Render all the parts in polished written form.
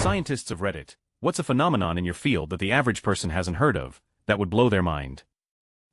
Scientists of Reddit, what's a phenomenon in your field that the average person hasn't heard of, that would blow their mind?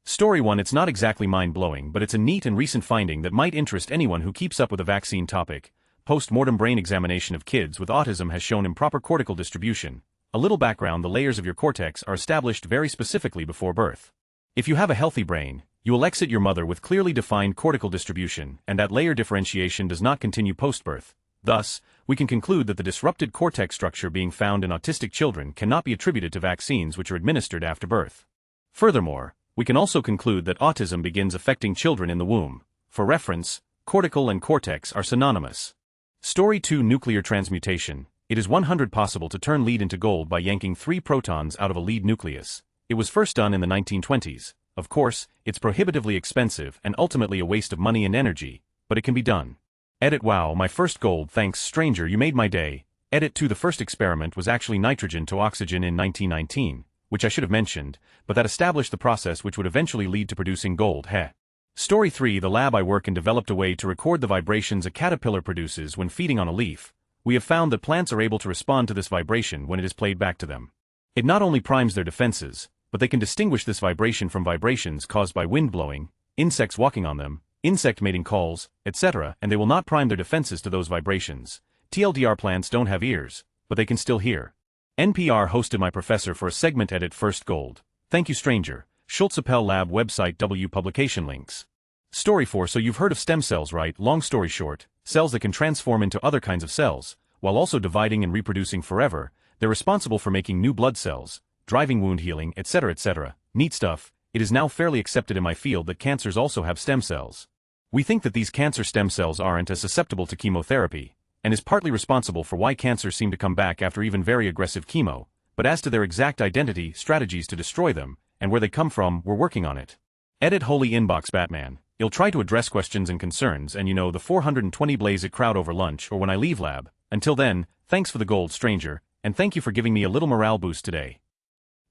Story 1. It's not exactly mind-blowing, but it's a neat and recent finding that might interest anyone who keeps up with the vaccine topic. Post-mortem brain examination of kids with autism has shown improper cortical distribution. A little background: the layers of your cortex are established very specifically before birth. If you have a healthy brain, you will exit your mother with clearly defined cortical distribution, and that layer differentiation does not continue post-birth. Thus, we can conclude that the disrupted cortex structure being found in autistic children cannot be attributed to vaccines which are administered after birth. Furthermore, we can also conclude that autism begins affecting children in the womb. For reference, cortical and cortex are synonymous. Story 2. Nuclear transmutation. It is 100% possible to turn lead into gold by yanking 3 protons out of a lead nucleus. It was first done in the 1920s. Of course, it's prohibitively expensive and ultimately a waste of money and energy, but it can be done. Edit. Wow, my first gold, thanks stranger, you made my day. Edit 2. The first experiment was actually nitrogen to oxygen in 1919, which I should have mentioned, but that established the process which would eventually lead to producing gold. Heh. Story 3. The lab I work in developed a way to record the vibrations a caterpillar produces when feeding on a leaf. We have found that plants are able to respond to this vibration when it is played back to them. It not only primes their defenses, but they can distinguish this vibration from vibrations caused by wind blowing, insects walking on them, insect mating calls, etc., and they will not prime their defenses to those vibrations. TLDR: plants don't have ears, but they can still hear. NPR hosted my professor for a segment. Edit. First gold. Thank you stranger. Schultz Appel Lab website W publication links. Story 4. So you've heard of stem cells, right? Long story short, cells that can transform into other kinds of cells, while also dividing and reproducing forever. They're responsible for making new blood cells, driving wound healing, etc., etc. Neat stuff. It is now fairly accepted in my field that cancers also have stem cells. We think that these cancer stem cells aren't as susceptible to chemotherapy, and is partly responsible for why cancers seem to come back after even very aggressive chemo, but as to their exact identity, strategies to destroy them, and where they come from, we're working on it. Edit. Holy inbox Batman. You'll try to address questions and concerns and the 420 blaze it crowd over lunch or when I leave lab. Until then, thanks for the gold stranger, and thank you for giving me a little morale boost today.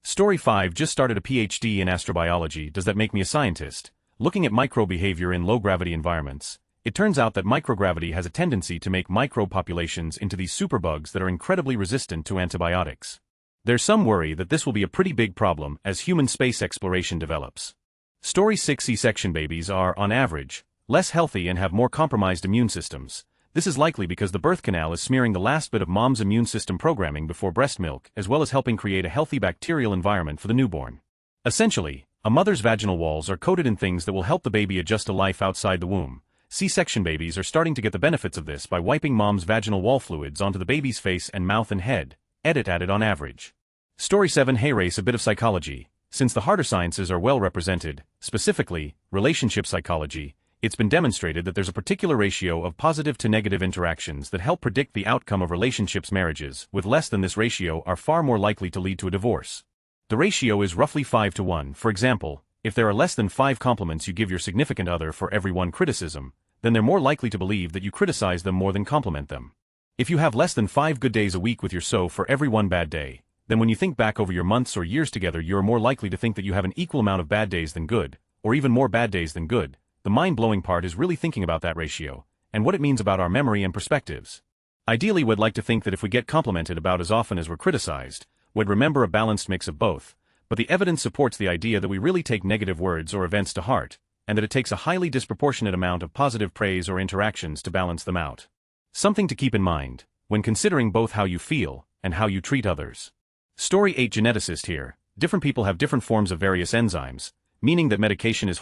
Story 5. Just started a PhD in astrobiology. Does that make me a scientist? Looking at microbe behavior in low-gravity environments, it turns out that microgravity has a tendency to make microbe populations into these superbugs that are incredibly resistant to antibiotics. There's some worry that this will be a pretty big problem as human space exploration develops. Story 6. C-section babies are, on average, less healthy and have more compromised immune systems. This is likely because the birth canal is smearing the last bit of mom's immune system programming before breast milk, as well as helping create a healthy bacterial environment for the newborn. Essentially, a mother's vaginal walls are coated in things that will help the baby adjust to life outside the womb. C-section babies are starting to get the benefits of this by wiping mom's vaginal wall fluids onto the baby's face and mouth and head. Edit. Added on average. Story 7. Hey race, a bit of psychology. Since the harder sciences are well represented, specifically, relationship psychology, it's been demonstrated that there's a particular ratio of positive to negative interactions that help predict the outcome of relationships. Marriages with less than this ratio are far more likely to lead to a divorce. The ratio is roughly 5 to 1. For example, if there are less than 5 compliments you give your significant other for every 1 criticism, then they're more likely to believe that you criticize them more than compliment them. If you have less than 5 good days a week with your so for every 1 bad day, then when you think back over your months or years together, you're more likely to think that you have an equal amount of bad days than good, or even more bad days than good. The mind-blowing part is really thinking about that ratio, and what it means about our memory and perspectives. Ideally, we'd like to think that if we get complimented about as often as we're criticized, we'd remember a balanced mix of both, but the evidence supports the idea that we really take negative words or events to heart, and that it takes a highly disproportionate amount of positive praise or interactions to balance them out. Something to keep in mind, when considering both how you feel and how you treat others. Story 8. Geneticist here. Different people have different forms of various enzymes, meaning that medication is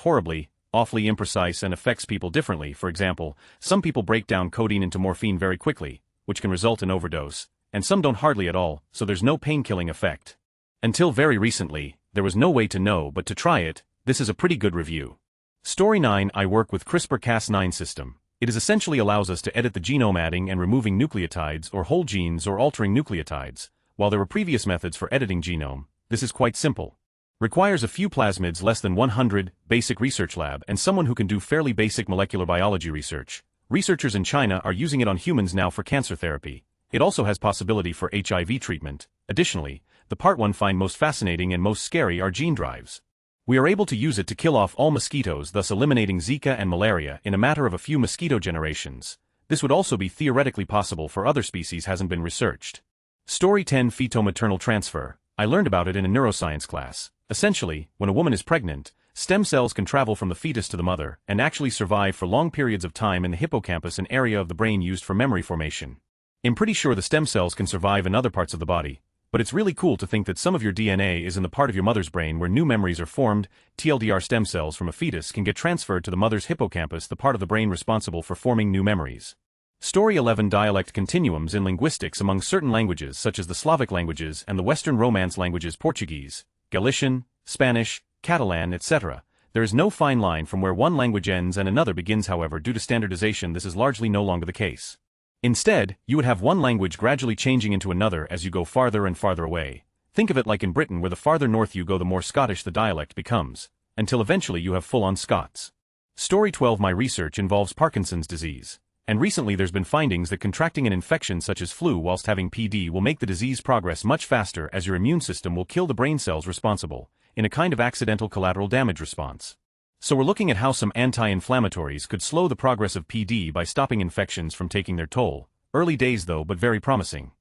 awfully imprecise and affects people differently. For example, some people break down codeine into morphine very quickly, which can result in overdose, and some don't hardly at all, so there's no pain-killing effect. Until very recently, there was no way to know, but to try it, this is a pretty good review. Story 9. I work with CRISPR-Cas9 system. It is essentially allows us to edit the genome, adding and removing nucleotides or whole genes or altering nucleotides. While there were previous methods for editing genome, this is quite simple. Requires a few plasmids, less than 100, basic research lab, and someone who can do fairly basic molecular biology research. Researchers in China are using it on humans now for cancer therapy. It also has possibility for HIV treatment. Additionally, the part one find most fascinating and most scary are gene drives. We are able to use it to kill off all mosquitoes, thus eliminating Zika and malaria in a matter of a few mosquito generations. This would also be theoretically possible for other species, hasn't been researched. Story 10 Fetal-maternal transfer. I learned about it in a neuroscience class. Essentially, when a woman is pregnant, stem cells can travel from the fetus to the mother and actually survive for long periods of time in the hippocampus, an area of the brain used for memory formation. I'm pretty sure the stem cells can survive in other parts of the body, but it's really cool to think that some of your DNA is in the part of your mother's brain where new memories are formed. TLDR, stem cells from a fetus can get transferred to the mother's hippocampus, the part of the brain responsible for forming new memories. Story 11 Dialect continuums in linguistics. Among certain languages such as the Slavic languages and the Western Romance languages Portuguese, Galician, Spanish, Catalan, etc., there is no fine line from where one language ends and another begins. However, due to standardization, this is largely no longer the case. Instead, you would have one language gradually changing into another as you go farther and farther away. Think of it like in Britain, where the farther north you go the more Scottish the dialect becomes, until eventually you have full-on Scots. Story 12 My research involves Parkinson's disease. And recently there's been findings that contracting an infection such as flu whilst having PD will make the disease progress much faster, as your immune system will kill the brain cells responsible, in a kind of accidental collateral damage response. So we're looking at how some anti-inflammatories could slow the progress of PD by stopping infections from taking their toll. Early days though, but very promising.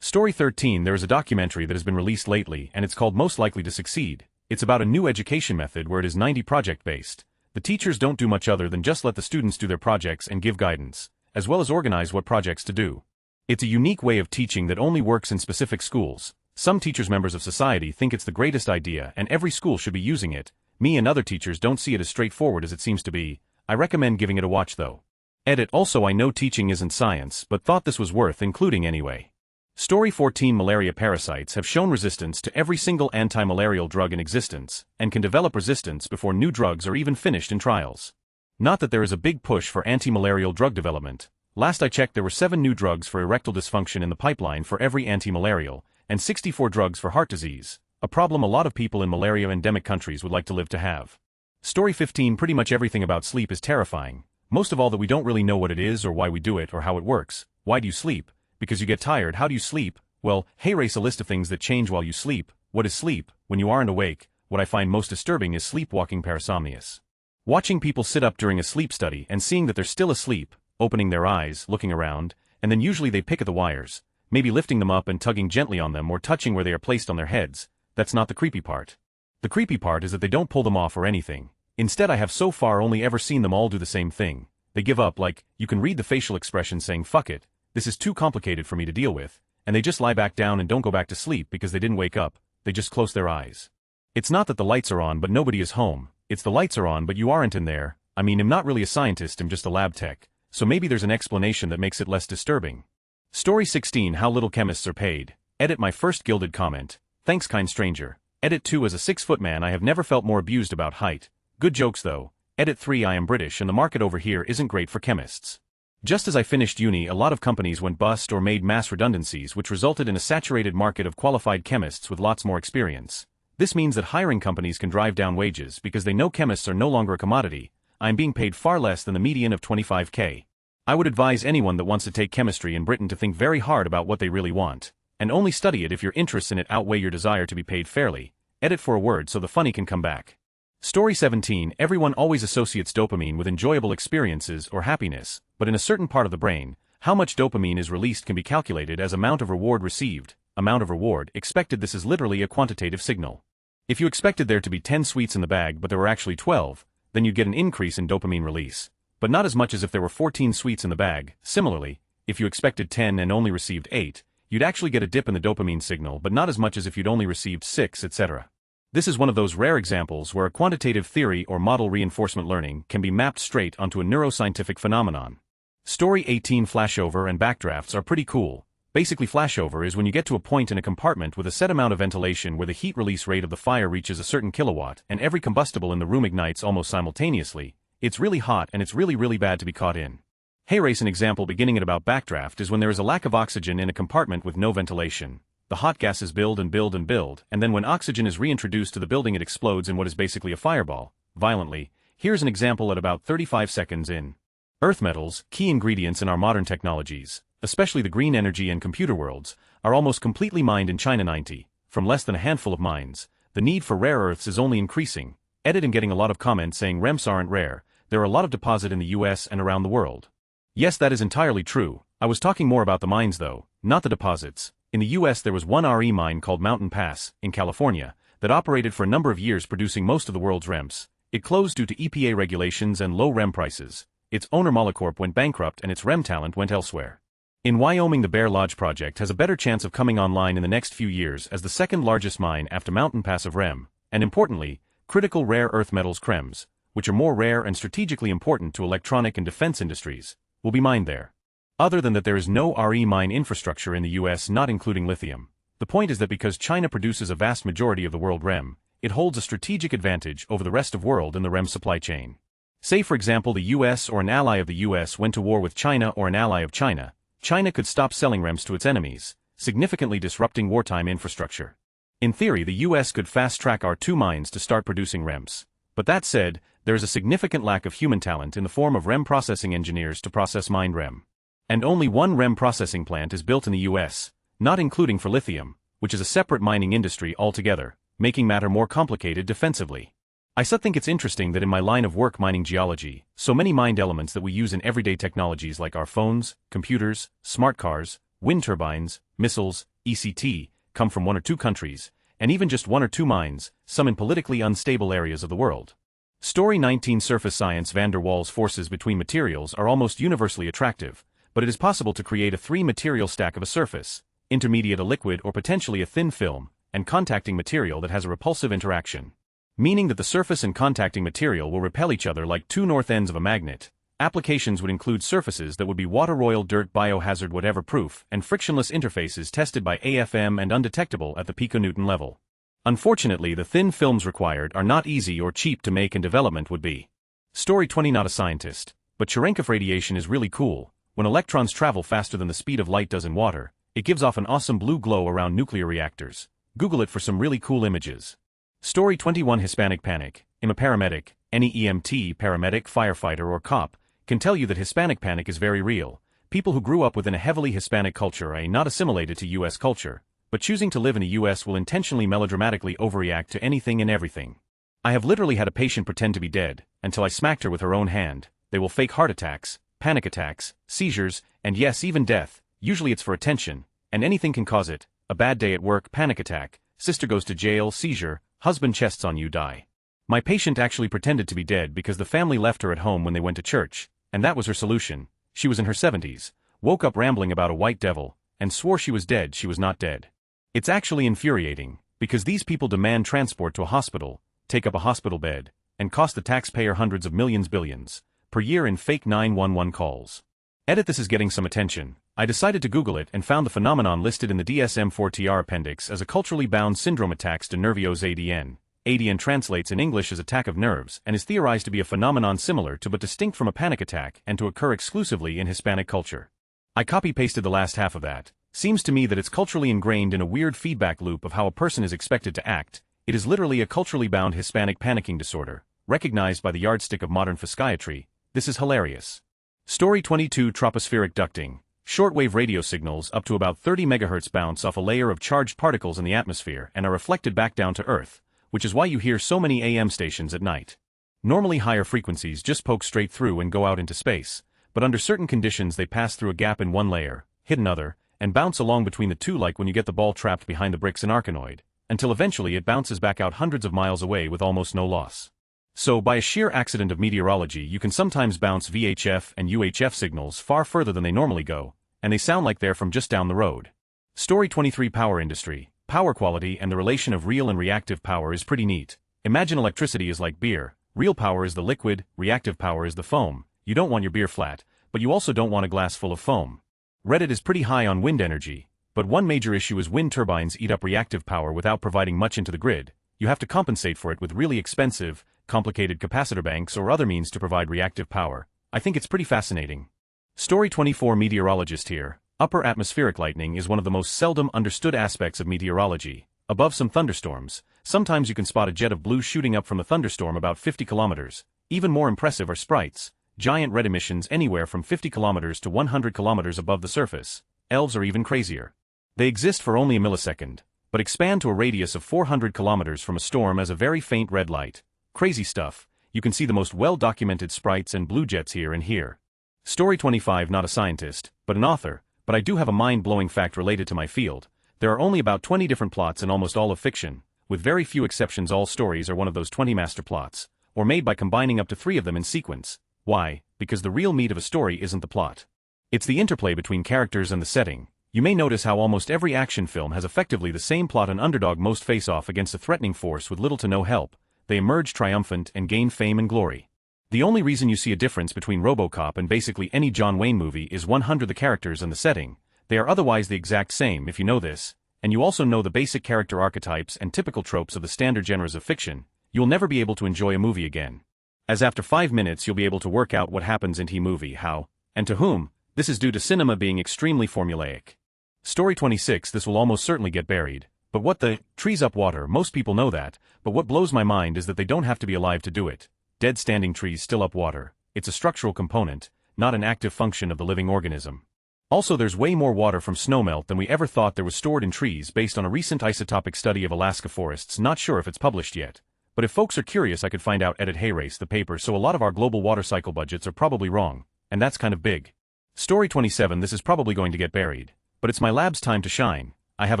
Story 13 There is a documentary that has been released lately and it's called Most Likely to Succeed. It's about a new education method where it is 90 project-based. The teachers don't do much other than just let the students do their projects and give guidance, as well as organize what projects to do. It's a unique way of teaching that only works in specific schools. Some teachers, members of society, think it's the greatest idea and every school should be using it. Me and other teachers don't see it as straightforward as it seems to be. I recommend giving it a watch though. Edit. Also, I know teaching isn't science, but thought this was worth including anyway. Story 14 Malaria parasites have shown resistance to every single anti-malarial drug in existence, and can develop resistance before new drugs are even finished in trials. Not that there is a big push for anti-malarial drug development. Last I checked there were 7 new drugs for erectile dysfunction in the pipeline for every anti-malarial, and 64 drugs for heart disease, a problem a lot of people in malaria-endemic countries would like to live to have. Story 15 Pretty much everything about sleep is terrifying. Most of all that we don't really know what it is or why we do it or how it works. Why do you sleep? Because you get tired. How do you sleep? Well, hey, race a list of things that change while you sleep. What is sleep? When you aren't awake, what I find most disturbing is sleepwalking parasomnias. Watching people sit up during a sleep study and seeing that they're still asleep, opening their eyes, looking around, and then usually they pick at the wires, maybe lifting them up and tugging gently on them or touching where they are placed on their heads. That's not the creepy part. The creepy part is that they don't pull them off or anything. Instead, I have so far only ever seen them all do the same thing. They give up, like, you can read the facial expression saying, fuck it. This is too complicated for me to deal with, and they just lie back down and don't go back to sleep because they didn't wake up, they just close their eyes. It's not that the lights are on but nobody is home, it's the lights are on but you aren't in there. I mean, I'm not really a scientist, I'm just a lab tech, so maybe there's an explanation that makes it less disturbing. Story 16 How little chemists are paid. Edit. My first gilded comment. Thanks, kind stranger. Edit 2 As a 6-foot man I have never felt more abused about height. Good jokes though. Edit 3 I am British and the market over here isn't great for chemists. Just as I finished uni, a lot of companies went bust or made mass redundancies, which resulted in a saturated market of qualified chemists with lots more experience. This means that hiring companies can drive down wages because they know chemists are no longer a commodity. I am being paid far less than the median of 25k. I would advise anyone that wants to take chemistry in Britain to think very hard about what they really want, and only study it if your interests in it outweigh your desire to be paid fairly. Edit for a word so the funny can come back. Story 17 Everyone always associates dopamine with enjoyable experiences or happiness, but in a certain part of the brain, how much dopamine is released can be calculated as amount of reward received, amount of reward expected. This is literally a quantitative signal. If you expected there to be 10 sweets in the bag but there were actually 12, then you'd get an increase in dopamine release, but not as much as if there were 14 sweets in the bag. Similarly, if you expected 10 and only received 8, you'd actually get a dip in the dopamine signal, but not as much as if you'd only received 6, etc. This is one of those rare examples where a quantitative theory or model reinforcement learning can be mapped straight onto a neuroscientific phenomenon. Story 18 Flashover and backdrafts are pretty cool. Basically, flashover is when you get to a point in a compartment with a set amount of ventilation where the heat release rate of the fire reaches a certain kilowatt and every combustible in the room ignites almost simultaneously. It's really hot and it's really bad to be caught in. Hey, race an example beginning at about backdraft is when there is a lack of oxygen in a compartment with no ventilation. The hot gases build and build and build, and then when oxygen is reintroduced to the building it explodes in what is basically a fireball, violently. Here's an example at about 35 seconds in. Earth metals, key ingredients in our modern technologies, especially the green energy and computer worlds, are almost completely mined in China. 90, from less than a handful of mines. The need for rare earths is only increasing. Edit. And getting a lot of comments saying REMs aren't rare. There are a lot of deposit in the US and around the world. Yes, that is entirely true. I was talking more about the mines though, not the deposits. In the US there was one RE mine called Mountain Pass, in California, that operated for a number of years producing most of the world's REMs. It closed due to EPA regulations and low REM prices. Its owner Molecorp went bankrupt and its REM talent went elsewhere. In Wyoming the Bear Lodge project has a better chance of coming online in the next few years as the second largest mine after Mountain Pass of REM, and importantly, critical rare earth metals CREMs, which are more rare and strategically important to electronic and defense industries, will be mined there. Other than that there is no RE mine infrastructure in the US not including lithium. The point is that because China produces a vast majority of the world REM, it holds a strategic advantage over the rest of the world in the REM supply chain. Say for example the US or an ally of the US went to war with China or an ally of China, China could stop selling REMs to its enemies, significantly disrupting wartime infrastructure. In theory the US could fast-track our two mines to start producing REMs. But that said, there is a significant lack of human talent in the form of REM processing engineers to process mined REM. And only one REM processing plant is built in the US, not including for lithium, which is a separate mining industry altogether, making matter more complicated defensively. I think it's interesting that in my line of work mining geology, so many mined elements that we use in everyday technologies like our phones, computers, smart cars, wind turbines, missiles, ECT, come from one or two countries, and even just one or two mines, some in politically unstable areas of the world. Story 19 Surface science van der Waals forces between materials are almost universally attractive, but it is possible to create a three-material stack of a surface, intermediate a liquid or potentially a thin film, and contacting material that has a repulsive interaction. Meaning that the surface and contacting material will repel each other like two north ends of a magnet. Applications would include surfaces that would be water, oil, dirt, biohazard, whatever proof, and frictionless interfaces tested by AFM and undetectable at the piconewton level. Unfortunately, the thin films required are not easy or cheap to make and development would be. Story 20 Not a scientist, but Cherenkov radiation is really cool. When electrons travel faster than the speed of light does in water, it gives off an awesome blue glow around nuclear reactors. Google it for some really cool images. Story 21 Hispanic panic. I'm a paramedic. Any EMT, paramedic, firefighter or cop can tell you that Hispanic panic is very real. People who grew up within a heavily Hispanic culture are not assimilated to US culture, but choosing to live in the US will intentionally melodramatically overreact to anything and everything. I have literally had a patient pretend to be dead, until I smacked her with her own hand. They will fake heart attacks, panic attacks, seizures, and yes, even death. Usually it's for attention, and anything can cause it. A bad day at work, panic attack, sister goes to jail, seizure, husband chests on you, die. My patient actually pretended to be dead because the family left her at home when they went to church, and that was her solution. She was in her 70s, woke up rambling about a white devil, and swore she was dead. She was not dead. It's actually infuriating, because these people demand transport to a hospital, take up a hospital bed, and cost the taxpayer hundreds of millions, billions, per year in fake 911 calls. Edit. This is getting some attention. I decided to Google it and found the phenomenon listed in the DSM-4TR appendix as a culturally bound syndrome, attacks de nervios ADN. ADN translates in English as attack of nerves and is theorized to be a phenomenon similar to but distinct from a panic attack and to occur exclusively in Hispanic culture. I copy-pasted the last half of that. Seems to me that it's culturally ingrained in a weird feedback loop of how a person is expected to act. It is literally a culturally bound Hispanic panicking disorder, recognized by the yardstick of modern psychiatry. This is hilarious. Story 22 Tropospheric ducting. Shortwave radio signals up to about 30 MHz bounce off a layer of charged particles in the atmosphere and are reflected back down to Earth, which is why you hear so many AM stations at night. Normally higher frequencies just poke straight through and go out into space, but under certain conditions they pass through a gap in one layer, hit another, and bounce along between the two like when you get the ball trapped behind the bricks in Arkanoid, until eventually it bounces back out hundreds of miles away with almost no loss. So by a sheer accident of meteorology you can sometimes bounce VHF and UHF signals far further than they normally go, and they sound like they're from just down the road. Story 23 Power industry. Power quality and the relation of real and reactive power is pretty neat. Imagine electricity is like beer. Real power is the liquid, reactive power is the foam. You don't want your beer flat, but you also don't want a glass full of foam. Reddit is pretty high on wind energy, but one major issue is wind turbines eat up reactive power without providing much into the grid. You have to compensate for it with really expensive, complicated capacitor banks or other means to provide reactive power. I think it's pretty fascinating. Story 24 Meteorologist here. Upper atmospheric lightning is one of the most seldom understood aspects of meteorology. Above some thunderstorms, sometimes you can spot a jet of blue shooting up from the thunderstorm about 50 kilometers. Even more impressive are sprites, giant red emissions anywhere from 50 kilometers to 100 kilometers above the surface. Elves are even crazier. They exist for only a millisecond, but expand to a radius of 400 kilometers from a storm as a very faint red light. Crazy stuff. You can see the most well-documented sprites and blue jets here and here. Story 25 Not a scientist, but an author, but I do have a mind-blowing fact related to my field. There are only about 20 different plots in almost all of fiction, with very few exceptions. All stories are one of those 20 master plots, or made by combining up to 3 of them in sequence. Why? Because the real meat of a story isn't the plot. It's the interplay between characters and the setting. You may notice how almost every action film has effectively the same plot. An underdog must face off against a threatening force with little to no help. They emerge triumphant and gain fame and glory. The only reason you see a difference between RoboCop and basically any John Wayne movie is 100 the characters and the setting. They are otherwise the exact same. If you know this, and you also know the basic character archetypes and typical tropes of the standard genres of fiction, you'll never be able to enjoy a movie again. As after 5 minutes you'll be able to work out what happens in a movie, how, and to whom. This is due to cinema being extremely formulaic. Story 26. This will almost certainly get buried. But what the trees up water? Most people know that, but what blows my mind is that they don't have to be alive to do it. Dead standing trees still up water. It's a structural component, not an active function of the living organism. Also, there's way more water from snowmelt than we ever thought there was stored in trees based on a recent isotopic study of Alaska forests. Not sure if it's published yet, but if folks are curious I could find out. Hayrace the paper. So a lot of our global water cycle budgets are probably wrong, and that's kind of big. Story 27. This is probably going to get buried, but it's my lab's time to shine. I have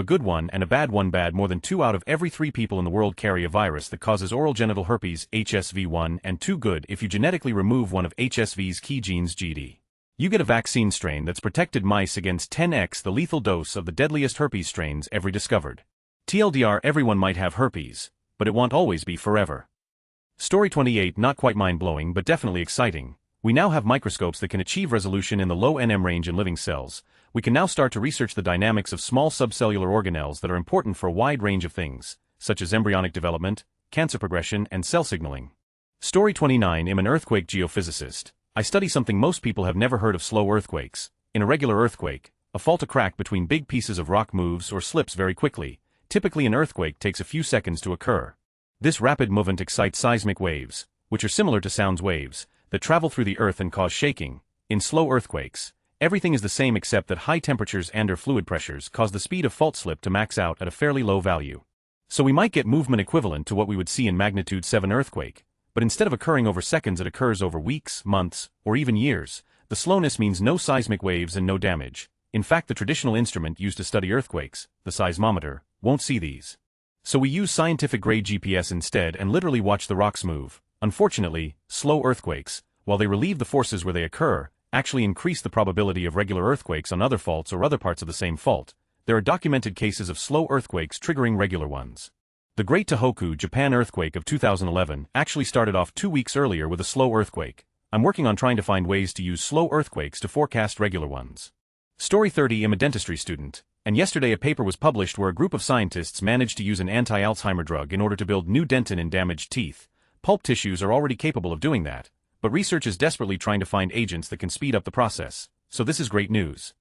a good one and a bad one. Bad: more than 2 out of every 3 people in the world carry a virus that causes oral genital herpes, HSV1, and 2 good: if you genetically remove one of HSV's key genes, GD, you get a vaccine strain that's protected mice against 10x the lethal dose of the deadliest herpes strains ever discovered. TLDR: everyone might have herpes, but it won't always be forever. Story 28. Not quite mind-blowing but definitely exciting. We now have microscopes that can achieve resolution in the low nm range in living cells. We can now start to research the dynamics of small subcellular organelles that are important for a wide range of things, such as embryonic development, cancer progression, and cell signaling. Story 29. I'm an earthquake geophysicist. I study something most people have never heard of: slow earthquakes. In a regular earthquake, a fault, a crack between big pieces of rock, moves or slips very quickly. Typically an earthquake takes a few seconds to occur. This rapid movement excites seismic waves, which are similar to sound waves, that travel through the earth and cause shaking. In slow earthquakes, everything is the same except that high temperatures and/or fluid pressures cause the speed of fault slip to max out at a fairly low value. So we might get movement equivalent to what we would see in magnitude 7 earthquake, but instead of occurring over seconds it occurs over weeks, months, or even years. The slowness means no seismic waves and no damage. In fact, the traditional instrument used to study earthquakes, the seismometer, won't see these. So we use scientific-grade GPS instead and literally watch the rocks move. Unfortunately, slow earthquakes, while they relieve the forces where they occur, actually increase the probability of regular earthquakes on other faults or other parts of the same fault. There are documented cases of slow earthquakes triggering regular ones. The Great Tohoku, Japan earthquake of 2011 actually started off 2 weeks earlier with a slow earthquake. I'm working on trying to find ways to use slow earthquakes to forecast regular ones. Story 30. I'm a dentistry student, and yesterday a paper was published where a group of scientists managed to use an anti-Alzheimer drug in order to build new dentin in damaged teeth. Pulp tissues are already capable of doing that, but research is desperately trying to find agents that can speed up the process, so this is great news.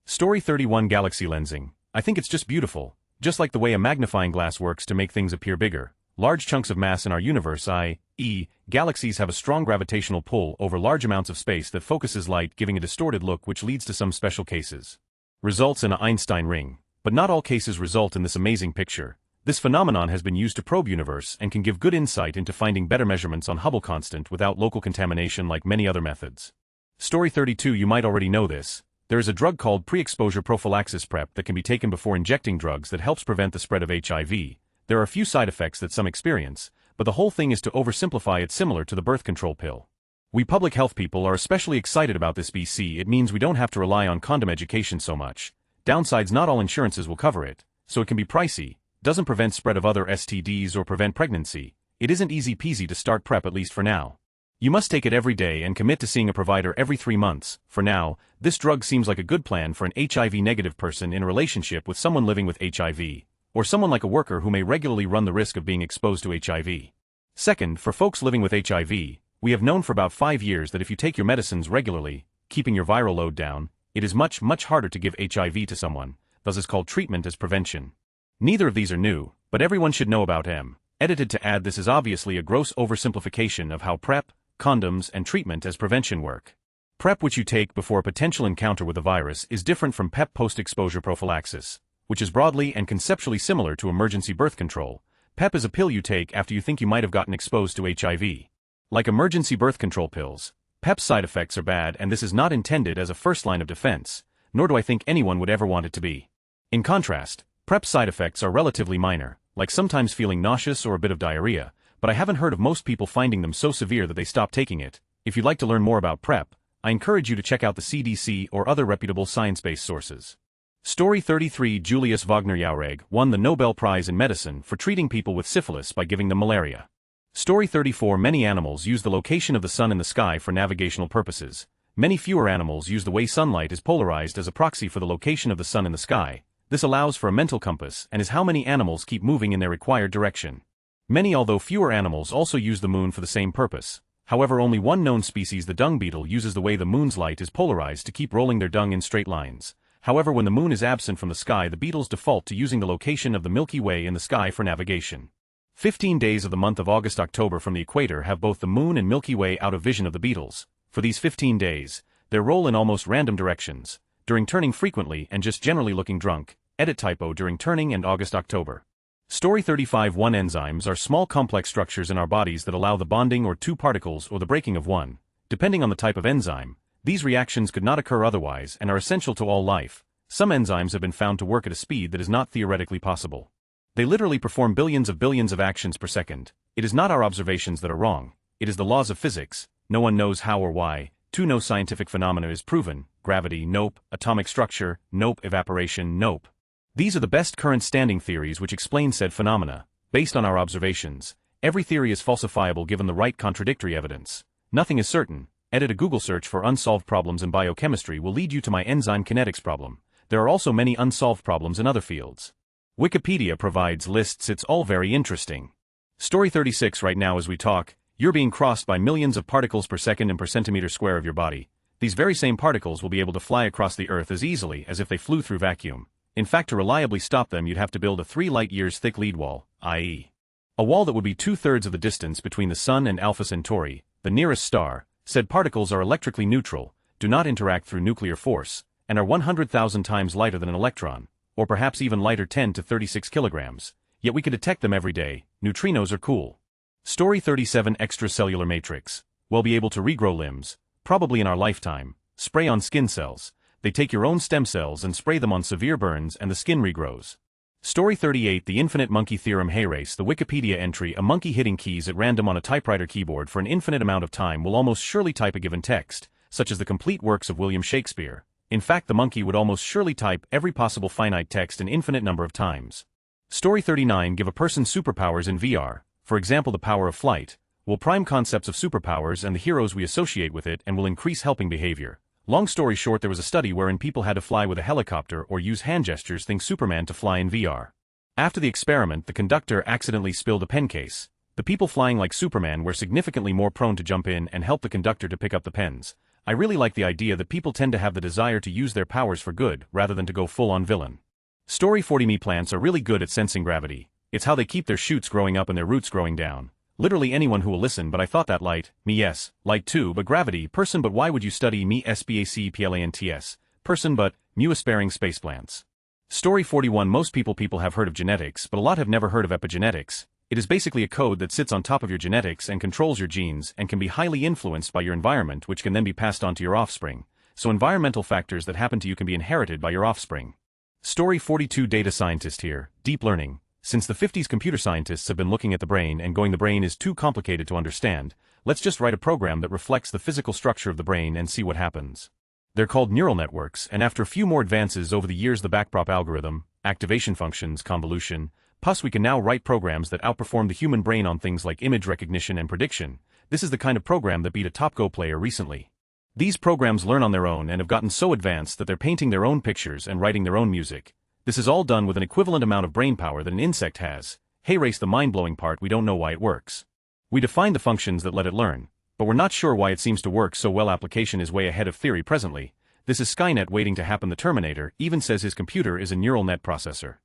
Story 31. Galaxy lensing. I think it's just beautiful, just like the way a magnifying glass works to make things appear bigger. Large chunks of mass in our universe, i.e., galaxies, have a strong gravitational pull over large amounts of space that focuses light, giving a distorted look which leads to some special cases. Results in an Einstein ring, but not all cases result in this amazing picture. This phenomenon has been used to probe universe and can give good insight into finding better measurements on Hubble constant without local contamination like many other methods. Story 32. You might already know this. There is a drug called pre-exposure prophylaxis PrEP that can be taken before injecting drugs that helps prevent the spread of HIV. There are a few side effects that some experience, but the whole thing is to oversimplify it, similar to the birth control pill. We public health people are especially excited about this. It means we don't have to rely on condom education so much. Downsides: not all insurances will cover it, so it can be pricey. Doesn't prevent spread of other STDs or prevent pregnancy. It isn't easy peasy to start PrEP, at least for now. You must take it every day and commit to seeing a provider every 3 months. For now, this drug seems like a good plan for an HIV-negative person in a relationship with someone living with HIV, or someone like a worker who may regularly run the risk of being exposed to HIV. Second, for folks living with HIV, we have known for about 5 years that if you take your medicines regularly, keeping your viral load down, it is much harder to give HIV to someone. Thus is called treatment as prevention. Neither of these are new, but everyone should know about them. Edited to add: this is obviously a gross oversimplification of how PrEP, condoms, and treatment as prevention work. PrEP, which you take before a potential encounter with a virus, is different from PEP, post-exposure prophylaxis, which is broadly and conceptually similar to emergency birth control. PEP is a pill you take after you think you might have gotten exposed to HIV. Like emergency birth control pills, PEP's side effects are bad, and this is not intended as a first line of defense, nor do I think anyone would ever want it to be. In contrast, PrEP side effects are relatively minor, like sometimes feeling nauseous or a bit of diarrhea, but I haven't heard of most people finding them so severe that they stop taking it. If you'd like to learn more about PrEP, I encourage you to check out the CDC or other reputable science-based sources. Story 33. Julius Wagner-Jauregg won the Nobel Prize in Medicine for treating people with syphilis by giving them malaria. Story 34. Many animals use the location of the sun in the sky for navigational purposes. Many fewer animals use the way sunlight is polarized as a proxy for the location of the sun in the sky. This allows for a mental compass and is how many animals keep moving in their required direction. Many, although fewer animals, also use the moon for the same purpose. However, only one known species, the dung beetle, uses the way the moon's light is polarized to keep rolling their dung in straight lines. However, when the moon is absent from the sky, the beetles default to using the location of the Milky Way in the sky for navigation. 15 days of the month of August-October from the equator have both the moon and Milky Way out of vision of the beetles. For these 15 days, they roll in almost random directions, during turning frequently and just generally looking drunk. Edit typo during turning and August-October. Story 35. 1. Enzymes are small complex structures in our bodies that allow the bonding or two particles or the breaking of one. Depending on the type of enzyme, these reactions could not occur otherwise and are essential to all life. Some enzymes have been found to work at a speed that is not theoretically possible. They literally perform billions of actions per second. It is not our observations that are wrong. It is the laws of physics. No one knows how or why. 2. No scientific phenomena is proven. Gravity, nope. Atomic structure, nope. Evaporation, nope. These are the best current standing theories which explain said phenomena. Based on our observations, every theory is falsifiable given the right contradictory evidence. Nothing is certain. Edit. A Google search for unsolved problems in biochemistry will lead you to my enzyme kinetics problem. There are also many unsolved problems in other fields. Wikipedia provides lists. It's all very interesting. Story 36. Right now as we talk, you're being crossed by millions of particles per second and per centimeter square of your body. These very same particles will be able to fly across the Earth as easily as if they flew through vacuum. In fact, to reliably stop them, you'd have to build a 3 light-years thick lead wall, i.e., a wall that would be 2/3 of the distance between the Sun and Alpha Centauri, the nearest star. Said particles are electrically neutral, do not interact through nuclear force, and are 100,000 times lighter than an electron, or perhaps even lighter, 10 to 36 kilograms, yet we could detect them every day. Neutrinos are cool. Story 37. Extracellular matrix. We'll be able to regrow limbs, probably in our lifetime. Spray on skin cells. They take your own stem cells and spray them on severe burns and the skin regrows. Story 38. The infinite monkey theorem. Hey race. The Wikipedia entry. A monkey hitting keys at random on a typewriter keyboard for an infinite amount of time will almost surely type a given text, such as the complete works of William Shakespeare. In fact, the monkey would almost surely type every possible finite text an infinite number of times. Story 39. Give a person superpowers in VR, for example the power of flight, will prime concepts of superpowers and the heroes we associate with it and will increase helping behavior. Long story short, there was a study wherein people had to fly with a helicopter or use hand gestures. Think Superman to fly in VR. After the experiment, the conductor accidentally spilled a pen case. The people flying like Superman were significantly more prone to jump in and help the conductor to pick up the pens. I really like the idea that people tend to have the desire to use their powers for good rather than to go full-on villain. Story 40. Me plants are really good at sensing gravity. It's how they keep their shoots growing up and their roots growing down. Literally anyone who will listen. But I thought that light, me yes, light too, but gravity, person. But why would you study me SBACPLANTS, person? But mu aspiring space plants. Story 41. Most people have heard of genetics, but a lot have never heard of epigenetics. It is basically a code that sits on top of your genetics and controls your genes and can be highly influenced by your environment, which can then be passed on to your offspring. So environmental factors that happen to you can be inherited by your offspring. Story 42. Data scientist here. Deep learning. Since the 50s, computer scientists have been looking at the brain and going, the brain is too complicated to understand. Let's just write a program that reflects the physical structure of the brain and see what happens. They're called neural networks, and after a few more advances over the years, the backprop algorithm, activation functions, convolution, plus we can now write programs that outperform the human brain on things like image recognition and prediction. This is the kind of program that beat a top Go player recently. These programs learn on their own and have gotten so advanced that they're painting their own pictures and writing their own music. This is all done with an equivalent amount of brain power that an insect has. Hey race, the mind-blowing part, we don't know why it works. We define the functions that let it learn, but we're not sure why it seems to work so well. Application is way ahead of theory presently. This is Skynet waiting to happen. The Terminator even says his computer is a neural net processor.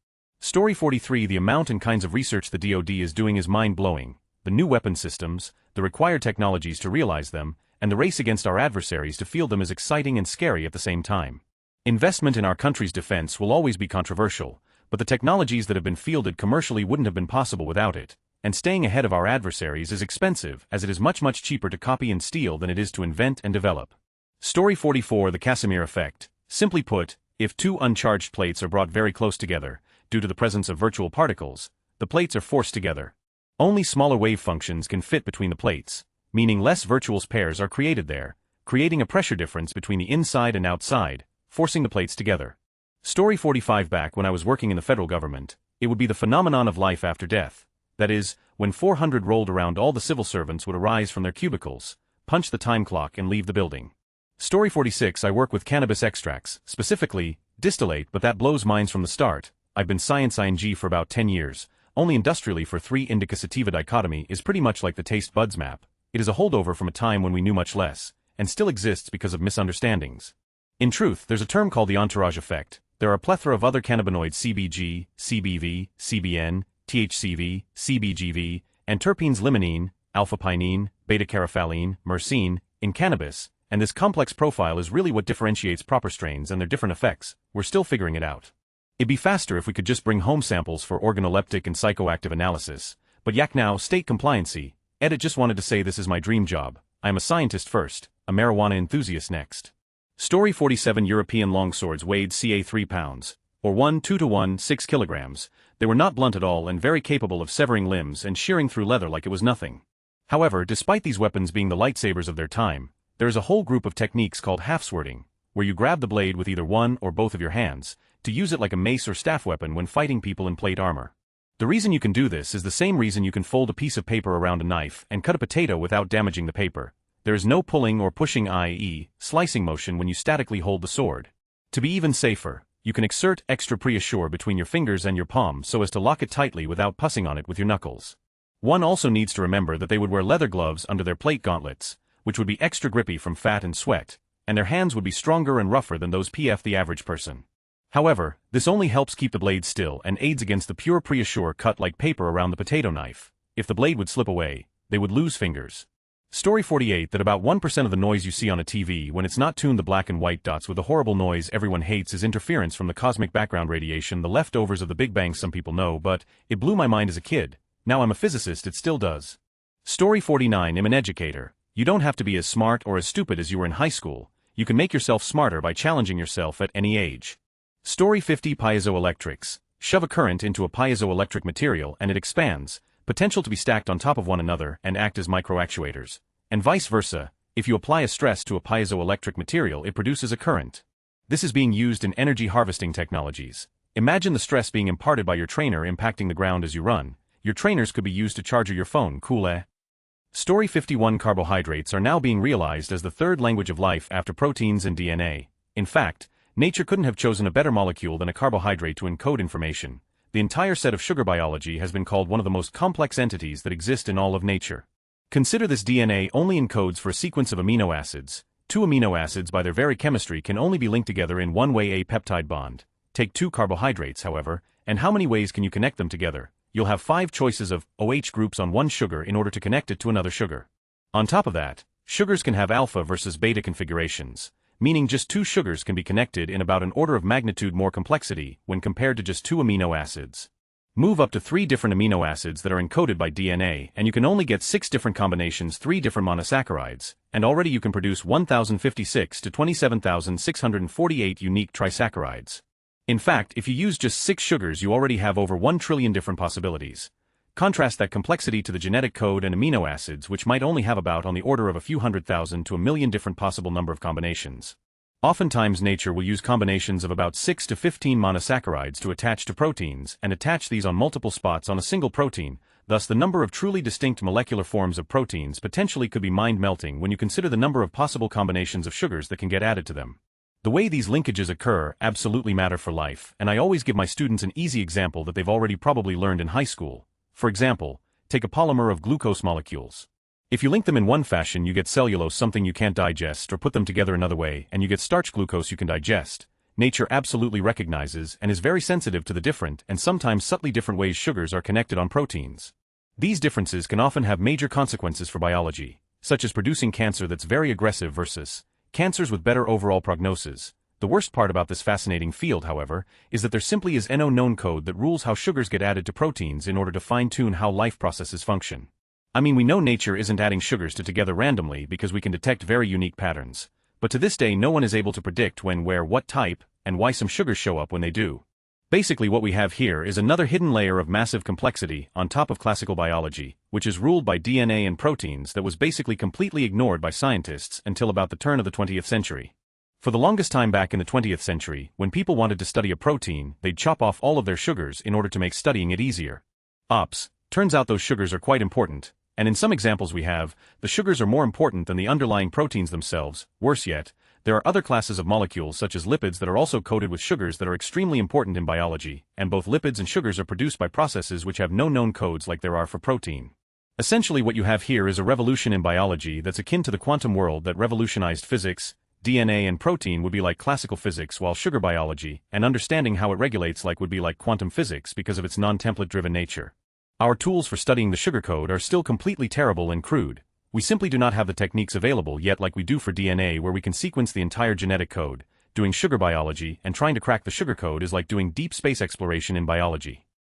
Story 43. The amount and kinds of research the DoD is doing is mind-blowing. The new weapon systems, the required technologies to realize them, and the race against our adversaries to field them is exciting and scary at the same time. Investment in our country's defense will always be controversial, but the technologies that have been fielded commercially wouldn't have been possible without it, and staying ahead of our adversaries is expensive, as it is much cheaper to copy and steal than it is to invent and develop. Story 44. The Casimir effect. Simply put, if two uncharged plates are brought very close together, due to the presence of virtual particles, the plates are forced together. Only smaller wave functions can fit between the plates, meaning less virtual pairs are created there, creating a pressure difference between the inside and outside, forcing the plates together. Story 45. Back when I was working in the federal government, it would be the phenomenon of life after death. That is, when 400 rolled around, all the civil servants would arise from their cubicles, punch the time clock and leave the building. Story 46. I work with cannabis extracts, specifically, distillate, but that blows minds from the start. I've been science ing for about 10 years, only industrially for 3 indica sativa dichotomy is pretty much like the taste buds map. It is a holdover from a time when we knew much less, and still exists because of misunderstandings. In truth, there's a term called the entourage effect. There are a plethora of other cannabinoids CBG, CBV, CBN, THCV, CBGV, and terpenes limonene, alpha-pinene, beta-carotene, myrcene, in cannabis, and this complex profile is really what differentiates proper strains and their different effects. We're still figuring it out. It'd be faster if we could just bring home samples for organoleptic and psychoactive analysis, but yak now, state compliancy. Edit just wanted to say this is my dream job. I am a scientist first, a marijuana enthusiast next. Story 47. European longswords weighed ca 3 pounds, or 1 2 to 1 6 kilograms. They were not blunt at all and very capable of severing limbs and shearing through leather like it was nothing. However, despite these weapons being the lightsabers of their time, there is a whole group of techniques called half-swording, where you grab the blade with either one or both of your hands, to use it like a mace or staff weapon when fighting people in plate armor. The reason you can do this is the same reason you can fold a piece of paper around a knife and cut a potato without damaging the paper. There is no pulling or pushing, i.e., slicing motion when you statically hold the sword. To be even safer, you can exert extra pressure between your fingers and your palm so as to lock it tightly without pussing on it with your knuckles. One also needs to remember that they would wear leather gloves under their plate gauntlets, which would be extra grippy from fat and sweat, and their hands would be stronger and rougher than those of the average person. However, this only helps keep the blade still and aids against the pure pressure cut like paper around the potato knife. If the blade would slip away, they would lose fingers. Story 48. That about 1% of the noise you see on a TV when it's not tuned the black and white dots with the horrible noise everyone hates is interference from the cosmic background radiation, the leftovers of the Big Bang. Some people know, but it blew my mind as a kid. Now I'm a physicist, it still does. Story 49. I'm an educator. You don't have to be as smart or as stupid as you were in high school. You can make yourself smarter by challenging yourself at any age. Story 50. Piezoelectrics. Shove a current into a piezoelectric material and it expands, potential to be stacked on top of one another and act as microactuators. And vice versa, if you apply a stress to a piezoelectric material it produces a current. This is being used in energy harvesting technologies. Imagine the stress being imparted by your trainer impacting the ground as you run. Your trainers could be used to charge your phone, cool eh? Story 51. Carbohydrates are now being realized as the third language of life after proteins and DNA. In fact, nature couldn't have chosen a better molecule than a carbohydrate to encode information. The entire set of sugar biology has been called one of the most complex entities that exist in all of nature. Consider this: DNA only encodes for a sequence of amino acids. 2 amino acids by their very chemistry can only be linked together in one way, a peptide bond. Take 2 carbohydrates, however, and how many ways can you connect them together? You'll have 5 choices of OH groups on one sugar in order to connect it to another sugar. On top of that, sugars can have alpha versus beta configurations, meaning just 2 sugars can be connected in about an order of magnitude more complexity when compared to just 2 amino acids. Move up to 3 different amino acids that are encoded by DNA and you can only get 6 different combinations, 3 different monosaccharides, and already you can produce 1056 to 27,648 unique trisaccharides. In fact, if you use just 6 sugars you already have over 1 trillion different possibilities. Contrast that complexity to the genetic code and amino acids, which might only have about on the order of a few 100,000 to a million different possible number of combinations. Oftentimes nature will use combinations of about 6 to 15 monosaccharides to attach to proteins and attach these on multiple spots on a single protein, thus the number of truly distinct molecular forms of proteins potentially could be mind-melting when you consider the number of possible combinations of sugars that can get added to them. The way these linkages occur absolutely matter for life, and I always give my students an easy example that they've already probably learned in high school. For example, take a polymer of glucose molecules. If you link them in one fashion you get cellulose, something you can't digest, or put them together another way and you get starch, glucose you can digest. Nature absolutely recognizes and is very sensitive to the different and sometimes subtly different ways sugars are connected on proteins. These differences can often have major consequences for biology, such as producing cancer that's very aggressive versus cancers with better overall prognosis. The worst part about this fascinating field, however, is that there simply is no known code that rules how sugars get added to proteins in order to fine-tune how life processes function. I mean, we know nature isn't adding sugars together randomly because we can detect very unique patterns, but to this day no one is able to predict when, where, what type, and why some sugars show up when they do. Basically what we have here is another hidden layer of massive complexity on top of classical biology, which is ruled by DNA and proteins that was basically completely ignored by scientists until about the turn of the 20th century. For the longest time back in the 20th century, when people wanted to study a protein, they'd chop off all of their sugars in order to make studying it easier. Turns out those sugars are quite important, and in some examples we have, the sugars are more important than the underlying proteins themselves. Worse yet, there are other classes of molecules such as lipids that are also coated with sugars that are extremely important in biology, and both lipids and sugars are produced by processes which have no known codes like there are for protein. Essentially what you have here is a revolution in biology that's akin to the quantum world that revolutionized physics. DNA and protein would be like classical physics, while sugar biology, and understanding how it regulates would be like quantum physics because of its non-template-driven nature. Our tools for studying the sugar code are still completely terrible and crude. We simply do not have the techniques available yet like we do for DNA, where we can sequence the entire genetic code. Doing sugar biology and trying to crack the sugar code is like doing deep space exploration in biology.